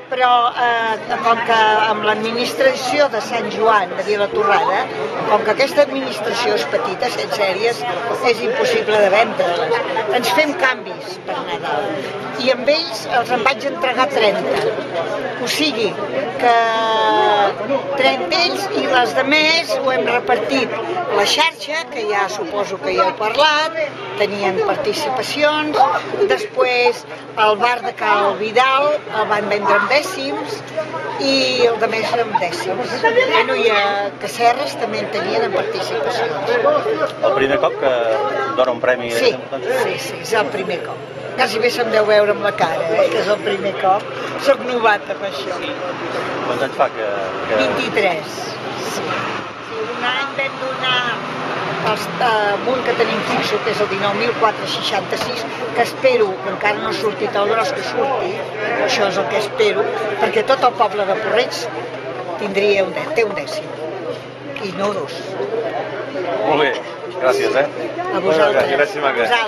però com que amb l'administració de Sant Joan de Vilatorrada, com que aquesta administració és petita, 100 sèries, és impossible de vendre-les. Ens fem canvis per Nadal i amb ells els en vaig entregar 30. O sigui que 30 ells i les de més ho hem repartit. La xarxa, que ja suposo que ja he parlat, tenien participacions, després el bar de Cal Vidal el van vendre en dècims i el de més en dècims. Bueno, i a Casserres també en tenien en participacions. El primer cop que dona un premi... Sí, és el primer cop. Quasi bé se'm deu veure amb la cara, que és el primer cop. Soc novata amb això. Quants anys fa que... 23. Sí. Un any vam donar un que tenim fixo, que és el 19.466, que espero, que encara no ha sortit el gros que surti, això és el que espero, perquè tot el poble de Porreig té un dècim, i no dos. Molt bé, gràcies, A vosaltres. Gràcies, Magda.